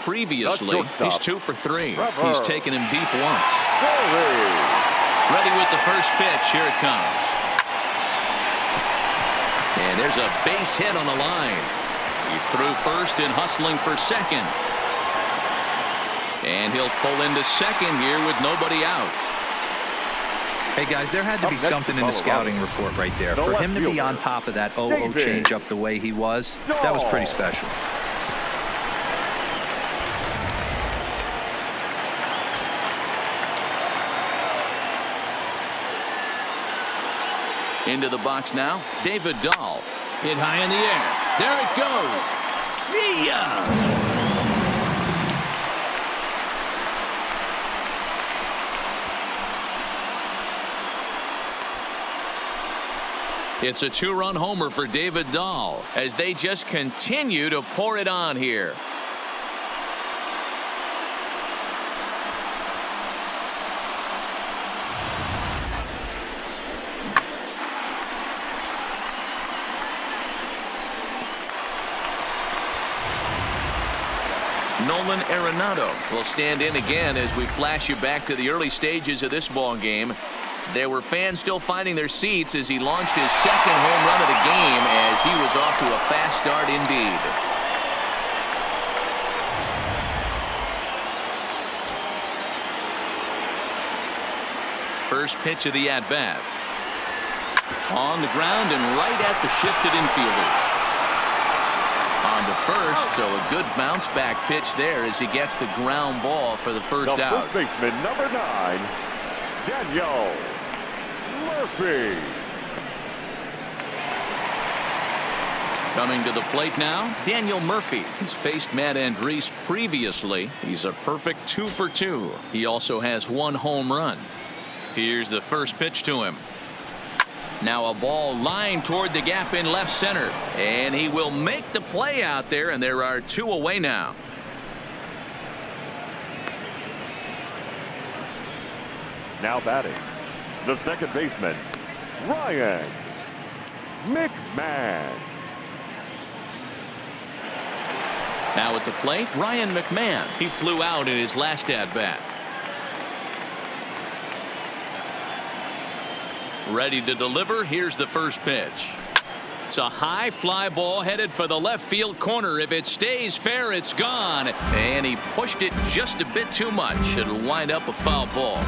Previously, he's 2 for 3. He's taken him deep once. Ready with the first pitch. Here it comes. And there's a base hit on the line. He threw first and hustling for second. And he'll pull into second here with nobody out. Hey guys, there had to be something in the scouting report right there. For him to be on top of that 0-0 changeup the way he was, that was pretty special. Into the box now, David Dahl. Hit high in the air. There it goes. See ya! It's a 2-run homer for David Dahl as they just continue to pour it on here. Nolan Arenado will stand in again as we flash you back to the early stages of this ball game. There were fans still finding their seats as he launched his second home run of the game as he was off to a fast start indeed. First pitch of the at-bat. On the ground and right at the shifted infielders. On to first, so a good bounce back pitch there as he gets the ground ball for the first out. First baseman, number 9, Daniel Murphy. Coming to the plate now, Daniel Murphy. He's faced Matt Andriese previously. He's a perfect 2 for 2. He also has 1 home run. Here's the first pitch to him. Now a ball lined toward the gap in left center. And he will make the play out there, and there are 2 away now. Now batting, the second baseman, Ryan McMahon. Now at the plate, Ryan McMahon. He flew out in his last at-bat. Ready to deliver. Here's the first pitch. It's a high fly ball headed for the left field corner. If it stays fair, it's gone. And he pushed it just a bit too much. It'll wind up a foul ball.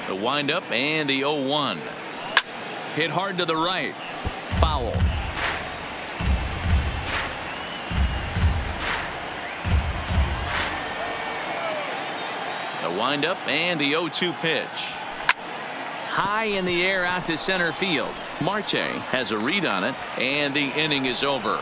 The windup and the 0-1. Hit hard to the right. Foul. The windup and the 0-2 pitch. High in the air out to center field. Marte has a read on it, and the inning is over.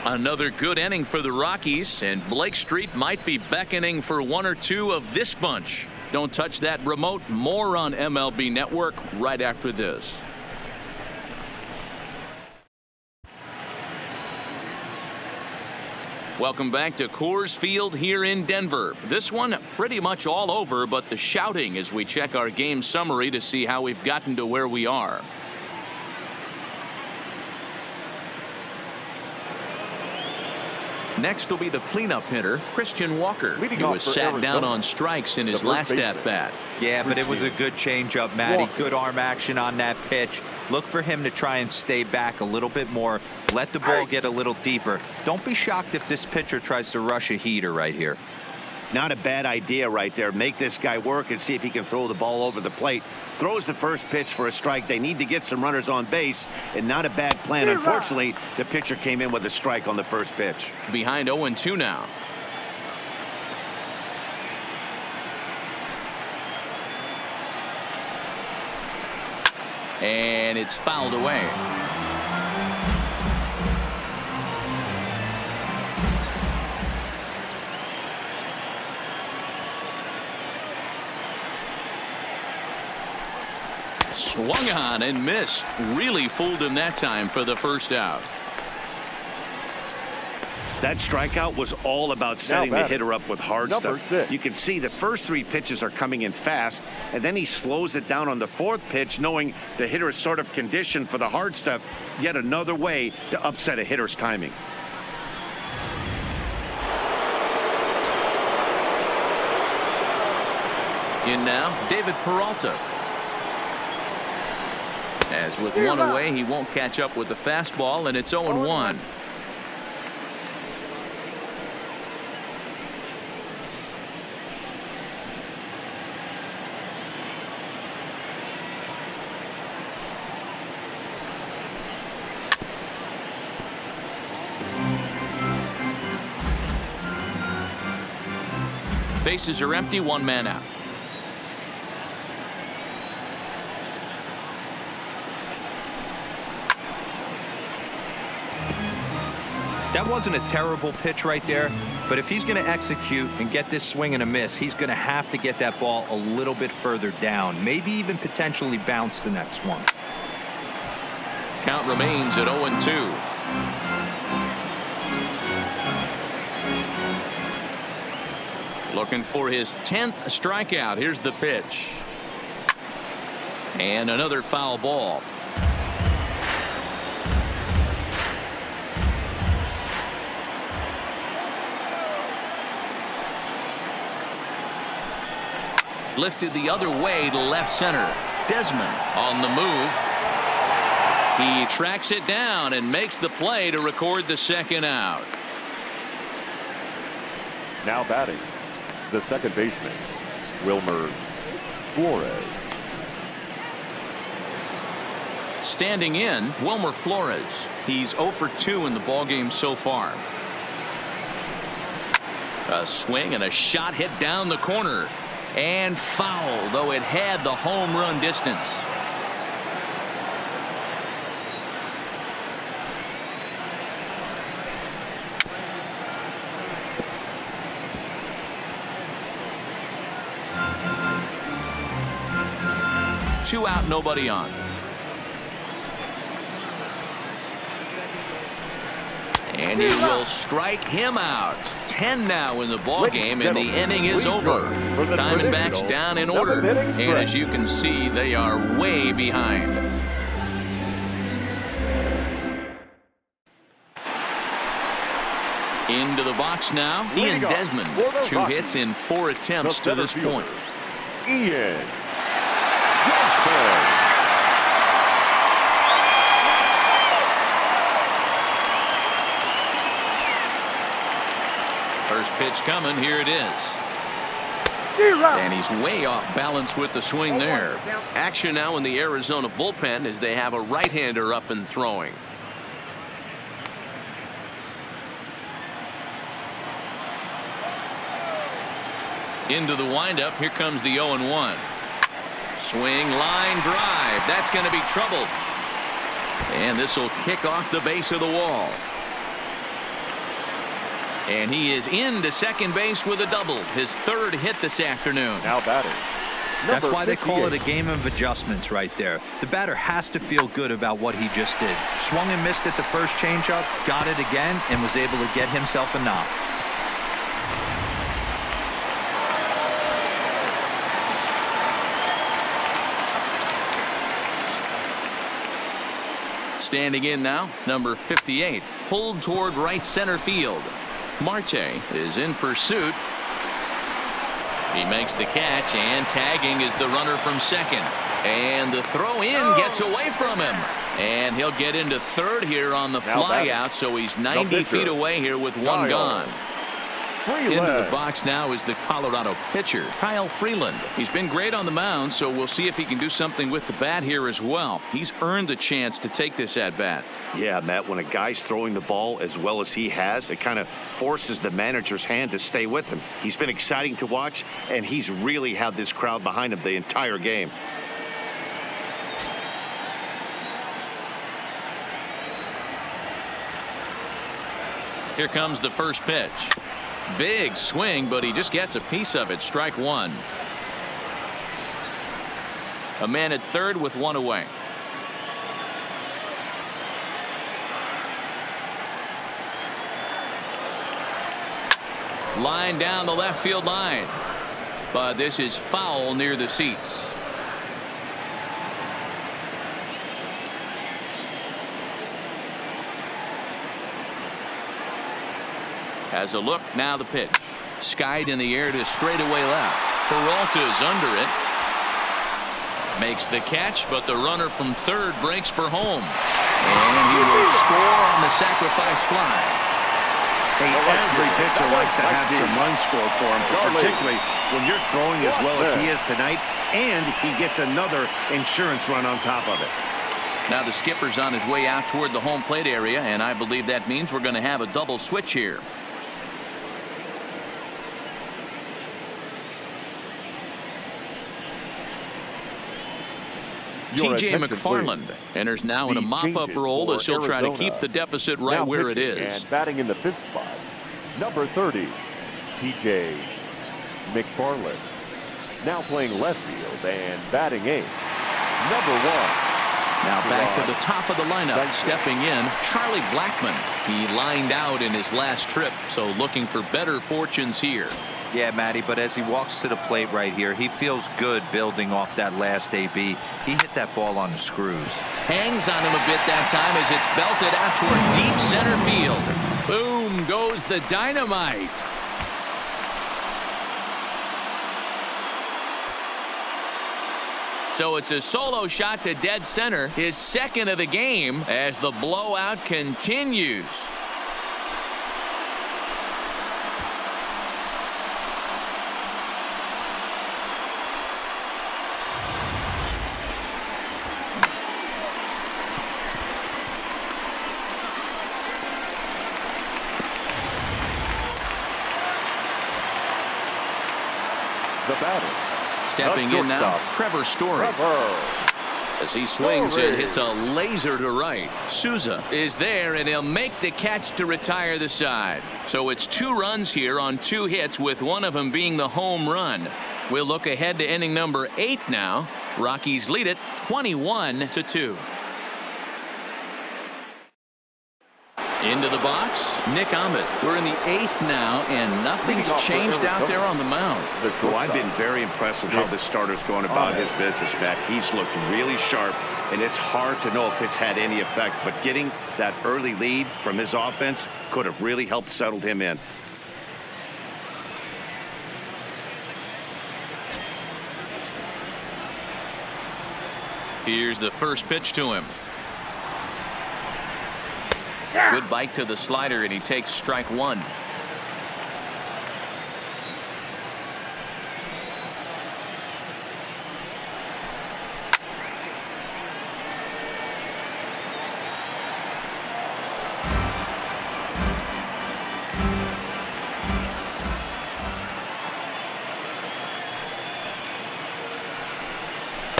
Another good inning for the Rockies, and Blake Street might be beckoning for 1 or 2 of this bunch. Don't touch that remote. More on MLB Network right after this. Welcome back to Coors Field here in Denver. This one pretty much all over, but the shouting as we check our game summary to see how we've gotten to where we are. Next will be the cleanup hitter, Christian Walker, who was sat down on strikes in his last at-bat. Yeah, but it was a good changeup, Matty. Good arm action on that pitch. Look for him to try and stay back a little bit more. Let the ball get a little deeper. Don't be shocked if this pitcher tries to rush a heater right here. Not a bad idea right there. Make this guy work and see if he can throw the ball over the plate. Throws the first pitch for a strike. They need to get some runners on base, and not a bad plan. Unfortunately, the pitcher came in with a strike on the first pitch. Behind 0-2 now. And it's fouled away. Swung on and missed. Really fooled him that time for the first out. That strikeout was all about setting the hitter up with hard Number stuff. 6. You can see the first 3 pitches are coming in fast, and then he slows it down on the 4th pitch, knowing the hitter is sort of conditioned for the hard stuff. Yet another way to upset a hitter's timing. In now, David Peralta. As with one away, he won't catch up with the fastball, and it's 0-1. Bases are empty, 1 man out. That wasn't a terrible pitch right there, but if he's going to execute and get this swing and a miss, he's going to have to get that ball a little bit further down, maybe even potentially bounce the next one. Count remains at 0-2. Looking for his 10th strikeout. Here's the pitch. And another foul ball. Lifted the other way to left center. Desmond on the move. He tracks it down and makes the play to record the 2nd out. Now batting, the second baseman, Wilmer Flores. Standing in, Wilmer Flores. He's 0 for 2 in the ballgame so far. A swing and a shot hit down the corner. And foul, though it had the home run distance. Two out, nobody on. And he will strike him out. 10 now in the ball game, and the inning is over. Diamondbacks down in order, and as you can see, they are way behind. Into the box now, Ian Desmond. 2 hits in 4 attempts to this point. Ian. First pitch coming. Here it is. And he's way off balance with the swing there. Action now in the Arizona bullpen as they have a right-hander up and throwing. Into the windup. Here comes the 0-1. Swing, line drive. That's going to be trouble. And this will kick off the base of the wall. And he is into second base with a double. His 3rd hit this afternoon. Now batting. That's why they call it a game of adjustments right there. The batter has to feel good about what he just did. Swung and missed at the first changeup, got it again, and was able to get himself a knock. Standing in now, number 58, pulled toward right center field. Marte is in pursuit. He makes the catch, and tagging is the runner from second. And the throw in gets away from him. And he'll get into 3rd here on the fly out, so he's 90 feet away here with 1 gone. Into the box now is the Colorado pitcher, Kyle Freeland. He's been great on the mound, so we'll see if he can do something with the bat here as well. He's earned the chance to take this at bat. Yeah, Matt, when a guy's throwing the ball as well as he has, it kind of forces the manager's hand to stay with him. He's been exciting to watch, and he's really had this crowd behind him the entire game. Here comes the first pitch. Big swing, but he just gets a piece of it. Strike 1. A man at 3rd with 1 away. Line down the left field line. But this is foul near the seats. Has a look, now the pitch. Skied in the air to straightaway left. Peralta's under it. Makes the catch, but the runner from third breaks for home. And he will score on the sacrifice fly. Hey, every pitcher likes to have some runs scored for him, particularly when you're throwing as well as he is tonight, and he gets another insurance run on top of it. Now the skipper's on his way out toward the home plate area, and I believe that means we're going to have a double switch here. T.J. McFarland enters now in a mop-up role as he'll try to keep the deficit right where it is. And batting in the fifth spot, number 30, T.J. McFarland. Now playing left field and batting eighth, number 1. Now back to the top of the lineup. Stepping in, Charlie Blackmon. He lined out in his last trip, so looking for better fortunes here. Yeah, Matty, but as he walks to the plate right here, he feels good building off that last AB. He hit that ball on the screws. Hangs on him a bit that time as it's belted out toward deep center field. Boom goes the dynamite. So it's a solo shot to dead center, his second of the game, as the blowout continues. The batter. Stepping in now, Trevor Story. As he swings and hits a laser to right. Souza is there, and he'll make the catch to retire the side. So it's 2 runs here on 2 hits, with one of them being the home run. We'll look ahead to inning number 8 now. Rockies lead it 21-2. Into the box, Nick Ahmed. We're in the 8th now, and nothing's changed out there on the mound. Well, I've been very impressed with how this starter's going about his business, Matt. He's looked really sharp, and it's hard to know if it's had any effect, but getting that early lead from his offense could have really helped settle him in. Here's the first pitch to him. Good bite to the slider, and he takes strike 1.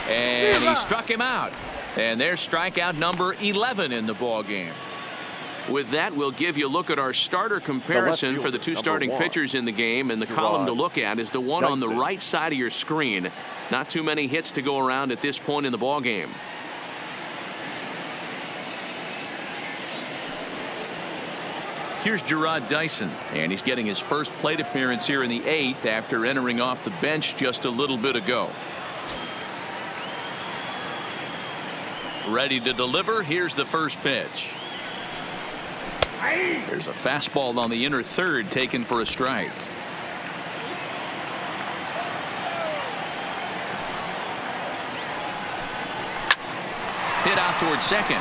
And he struck him out. And there's strikeout number 11 in the ball game. With that, we'll give you a look at our starter comparison for the 2 starting pitchers in the game, and the column to look at is the one on the right side of your screen. Not too many hits to go around at this point in the ball game. Here's Gerard Dyson, and he's getting his first plate appearance here in the 8th after entering off the bench just a little bit ago. Ready to deliver. Here's the first pitch. There's a fastball on the inner third, taken for a strike. Hit out toward second,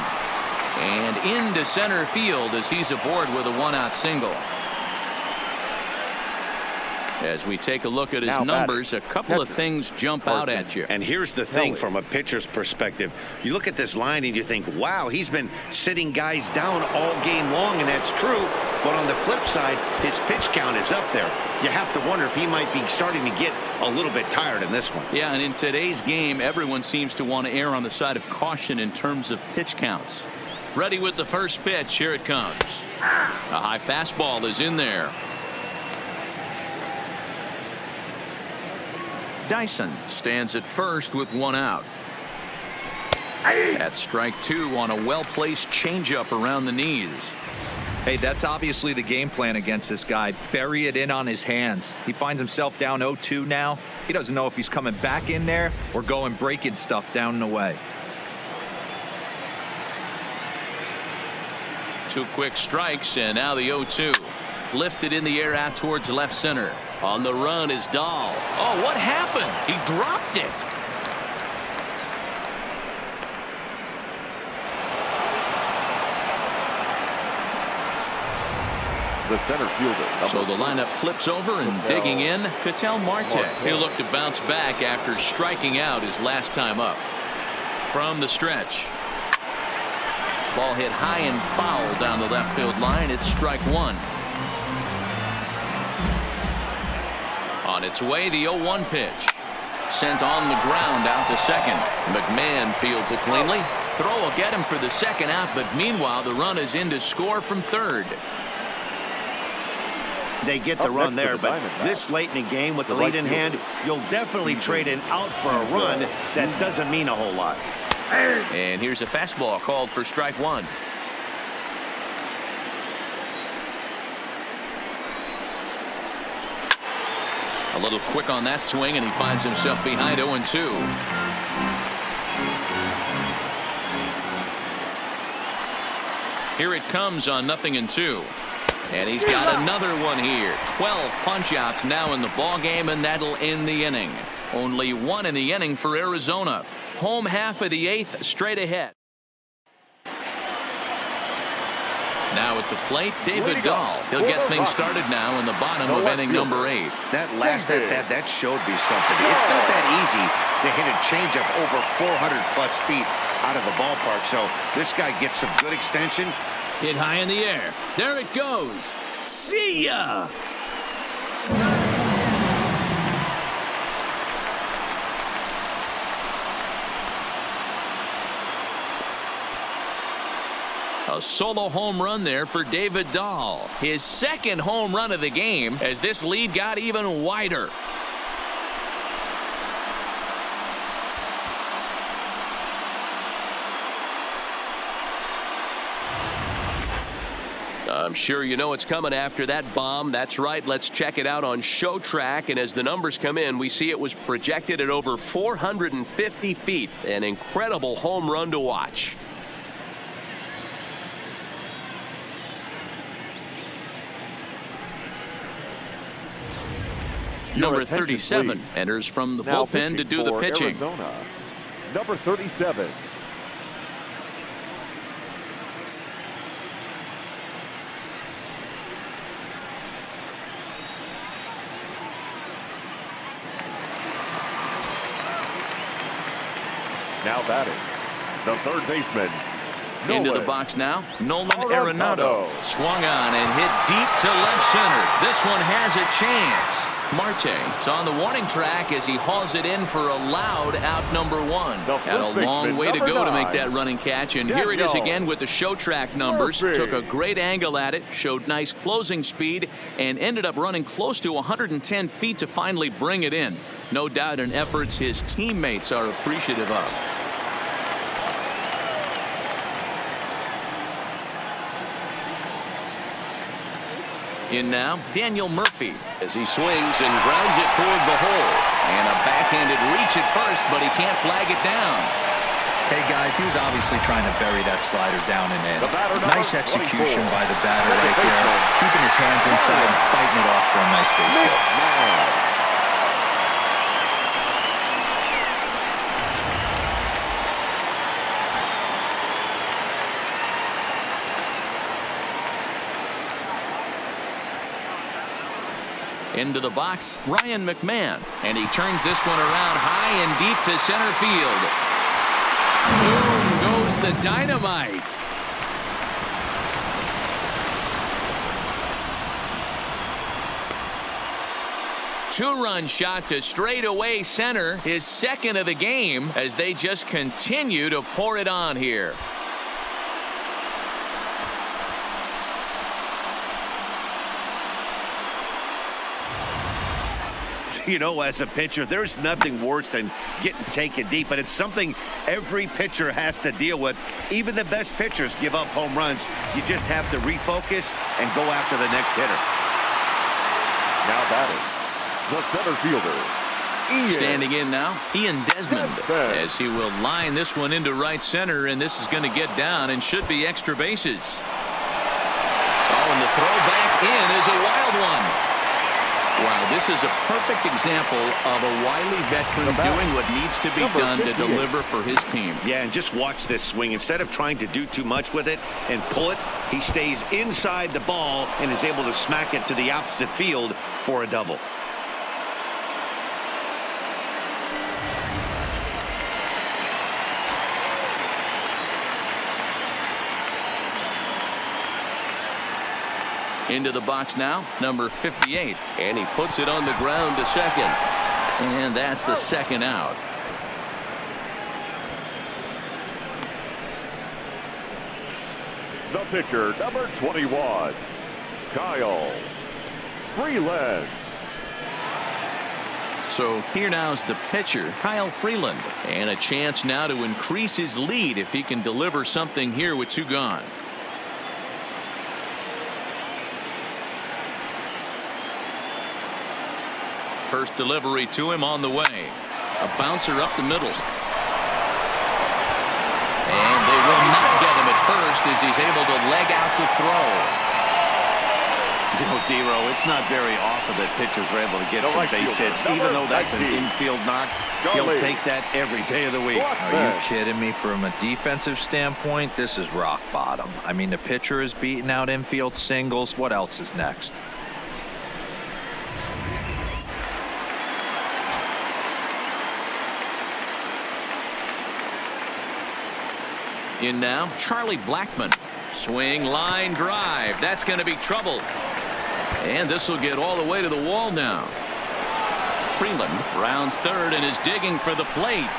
and into center field as he's aboard with a 1-out single. As we take a look at his numbers, a couple of things jump out at you. And here's the thing from a pitcher's perspective. You look at this line and you think, wow, he's been sitting guys down all game long, and that's true. But on the flip side, his pitch count is up there. You have to wonder if he might be starting to get a little bit tired in this one. Yeah, and in today's game, everyone seems to want to err on the side of caution in terms of pitch counts. Ready with the first pitch. Here it comes. A high fastball is in there. Dyson stands at first with 1 out. That's strike 2 on a well-placed changeup around the knees. Hey, that's obviously the game plan against this guy. Bury it in on his hands. He finds himself down 0-2 now. He doesn't know if he's coming back in there or going breaking stuff down and away. 2 quick strikes, and now the 0-2. Lifted in the air out towards left center. On the run is Dahl. Oh, what happened? He dropped it. The center fielder. So the lineup flips over and digging in, Ketel Marte. He'll look to bounce back after striking out his last time up. From the stretch. Ball hit high and foul down the left field line. It's strike 1. On its way, the 0-1 pitch. Sent on the ground out to second. McMahon fields it cleanly. Throw will get him for the second out, but meanwhile the run is in to score from third. They get the run there, but this late in the game with the lead in hand, you'll definitely trade an out for a run. That doesn't mean a whole lot. And here's a fastball called for strike 1. A little quick on that swing, and he finds himself behind 0-2. Here it comes on 0-2. And he's got another one here. 12 punch-outs now in the ballgame, and that'll end the inning. Only 1 in the inning for Arizona. Home half of the 8th, straight ahead. Now at the plate, David Dahl. He'll get things started now in the bottom of inning number 8. That last at-bat, that showed me something. It's not that easy to hit a changeup over 400-plus feet out of the ballpark. So this guy gets some good extension. Hit high in the air. There it goes. See ya! A solo home run there for David Dahl. His second home run of the game as this lead got even wider. I'm sure you know it's coming after that bomb. That's right. Let's check it out on Show Track. And as the numbers come in, we see it was projected at over 450 feet. An incredible home run to watch. Number 37 enters from the bullpen to do the pitching. Arizona. Number 37. Now batting, the third baseman. Into the box now, Nolan Arenado. Swung on and hit deep to left center. This one has a chance. Marte is on the warning track as he hauls it in for a loud out number 1. Had a long way to go to make that running catch, and here it is again with the Show Track numbers. Took a great angle at it, showed nice closing speed, and ended up running close to 110 feet to finally bring it in. No doubt an efforts his teammates are appreciative of. In now, Daniel Murphy as he swings and grounds it toward the hole. And a backhanded reach at first, but he can't flag it down. Hey, guys, he was obviously trying to bury that slider down and in. Nice execution by the batter right there. Keeping his hands inside and fighting it off for a nice base hit. Into the box, Ryan McMahon, and he turns this one around high and deep to center field. Boom goes the dynamite. Two-run shot to straightaway center, his second of the game, as they just continue to pour it on here. You know, as a pitcher, there's nothing worse than getting taken deep, but it's something every pitcher has to deal with. Even the best pitchers give up home runs. You just have to refocus and go after the next hitter. Now batting, the center fielder, Ian. Standing in now, Ian Desmond, as he will line this one into right center, and this is going to get down and should be extra bases. Oh, and the throw back in is a wild one. Wow, this is a perfect example of a wily veteran doing what needs to be done to deliver for his team. Yeah, and just watch this swing. Instead of trying to do too much with it and pull it, he stays inside the ball and is able to smack it to the opposite field for a double. Into the box now, number 58, and he puts it on the ground to second, and that's the second out. The pitcher, number 21, Kyle Freeland. So here now's the pitcher, Kyle Freeland, and a chance now to increase his lead if he can deliver something here with 2 gone. First delivery to him on the way. A bouncer up the middle. And they will not get him at first as he's able to leg out the throw. You know, D-Row, it's not very often that pitchers are able to get some base hits. Even though that's an infield knock, he'll take that every day of the week. Are you kidding me? From a defensive standpoint, this is rock bottom. I mean, the pitcher is beating out infield singles. What else is next? In now, Charlie Blackmon. Swing, line, drive. That's going to be trouble. And this will get all the way to the wall now. Freeland rounds third and is digging for the plate.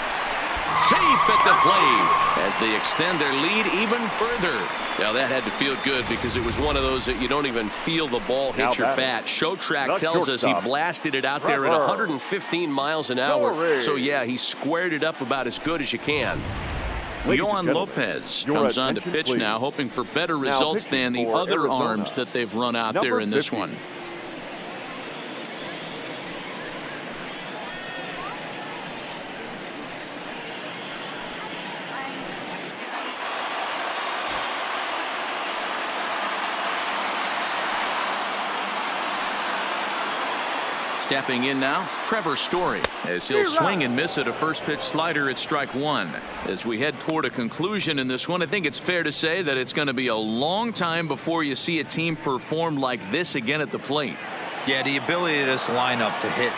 Safe at the plate as they extend their lead even further. Now that had to feel good because it was one of those that you don't even feel the ball hit your bat. Showtrack tells us he blasted it out there at 115 miles an hour. So yeah, he squared it up about as good as you can. Yohan Lopez comes on to pitch now, hoping for better results than the other arms that they've run out there in this one. Stepping in now, Trevor Story, as he'll swing and miss at a first pitch slider at strike 1. As we head toward a conclusion in this one, I think it's fair to say that it's going to be a long time before you see a team perform like this again at the plate. Yeah, the ability of this lineup to hit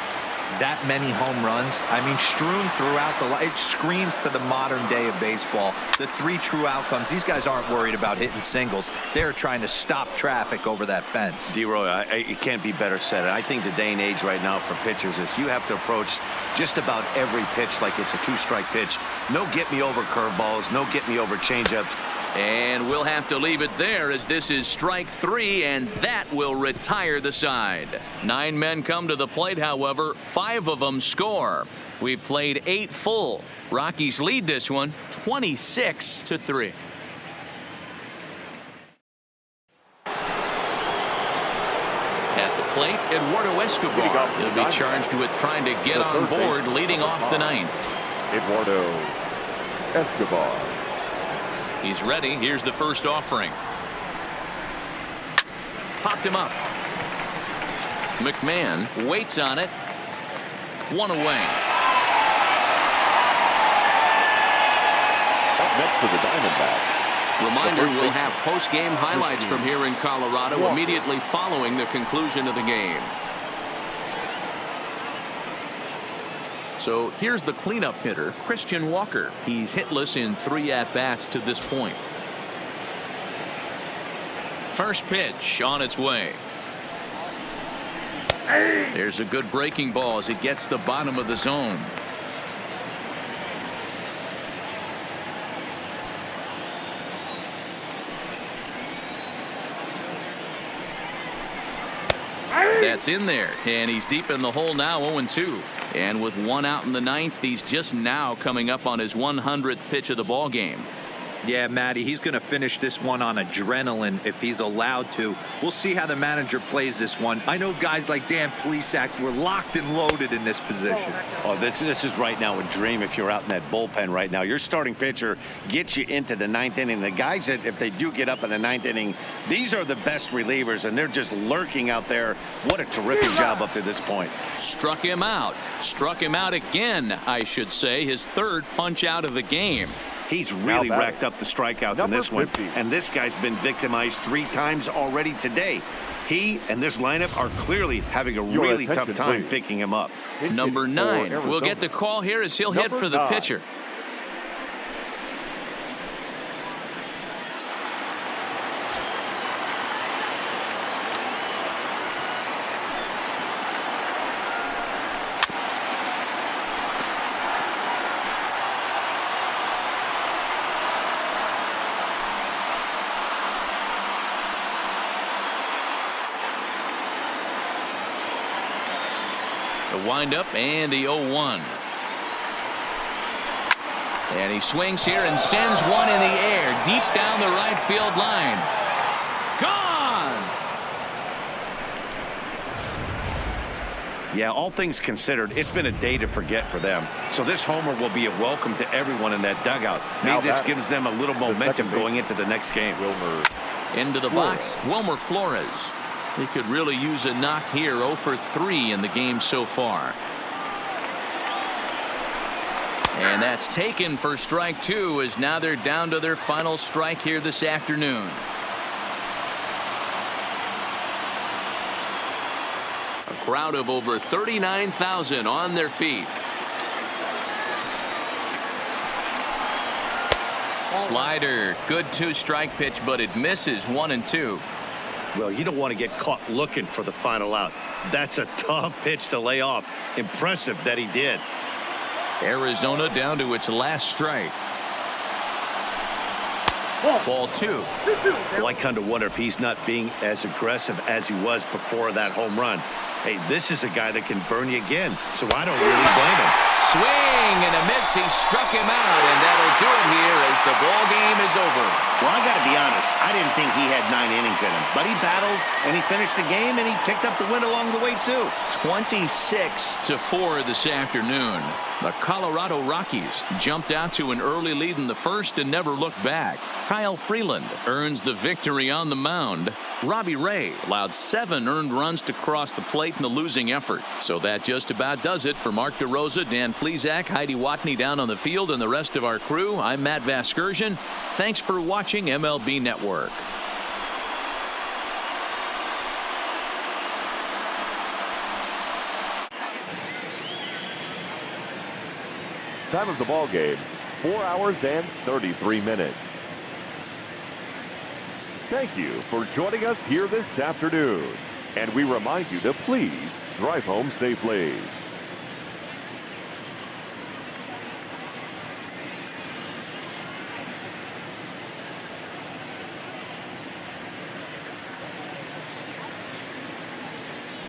that many home runs, I mean, strewn throughout it screams to the modern day of baseball. The 3 true outcomes. These guys aren't worried about hitting singles. They're trying to stop traffic over that fence. D-Roy, it can't be better said. I think the day and age right now for pitchers is you have to approach just about every pitch like it's a 2-strike pitch. No get-me-over curveballs, no get-me-over changeups. And we'll have to leave it there as this is strike 3, and that will retire the side. 9 men come to the plate, however, 5 of them score. We've played 8 full. Rockies lead this one 26-3. At the plate, Eduardo Escobar. He'll be charged with trying to get on board, leading off the 9th. Eduardo Escobar. He's ready. Here's the first offering. Popped him up. McMahon waits on it. 1 away. Up next for the Diamondbacks. Reminder, we'll have post-game highlights from here in Colorado immediately following the conclusion of the game. So here's the cleanup hitter, Christian Walker. He's hitless in 3 at-bats to this point. First pitch on its way. There's a good breaking ball as it gets the bottom of the zone. That's in there, and he's deep in the hole now, 0-2. And with one out in the ninth, he's just now coming up on his 100th pitch of the ball game. Yeah, Matty, he's going to finish this one on adrenaline if he's allowed to. We'll see how the manager plays this one. I know guys like Dan Plesac were locked and loaded in this position. Oh, this is right now a dream if you're out in that bullpen right now. Your starting pitcher gets you into the ninth inning. The guys that, if they do get up in the ninth inning, these are the best relievers, and they're just lurking out there. What a terrific job up to this point. Struck him out. Struck him out again, I should say. His third punch out of the game. He's really racked up the strikeouts in this one. And this guy's been victimized 3 times already today. He and this lineup are clearly having a really tough time picking him up. Number 9 will get the call here as he'll hit for the pitcher. The windup and the 0-1. And he swings here and sends one in the air deep down the right field line. Gone! Yeah, all things considered, it's been a day to forget for them. So this homer will be a welcome to everyone in that dugout. Maybe this gives them a little momentum going into the next game. Into the box, Wilmer Flores. He could really use a knock here. 0 for 3 in the game so far. And that's taken for strike 2, as now they're down to their final strike here this afternoon. A crowd of over 39,000 on their feet. Slider, good 2-strike pitch, but it misses. 1-2. Well, you don't want to get caught looking for the final out. That's a tough pitch to lay off. Impressive that he did. Arizona down to its last strike. Ball 2. Well, I kind of wonder if he's not being as aggressive as he was before that home run. Hey, this is a guy that can burn you again, so I don't really blame him. Swing and a miss. He struck him out, and that'll do it here as the ball game is over. Well, I got to be honest, I didn't think he had 9 innings in him, but he battled and he finished the game and he picked up the win along the way too. 26-4 this afternoon. The Colorado Rockies jumped out to an early lead in the first and never looked back. Kyle Freeland earns the victory on the mound. Robbie Ray allowed 7 earned runs to cross the plate in the losing effort. So that just about does it for Mark DeRosa, Dan Plesac, Heidi Watney down on the field, and the rest of our crew. I'm Matt Vasgersian. Thanks for watching MLB Network. Time of the ball game, 4 hours and 33 minutes. Thank you for joining us here this afternoon. And we remind you to please drive home safely.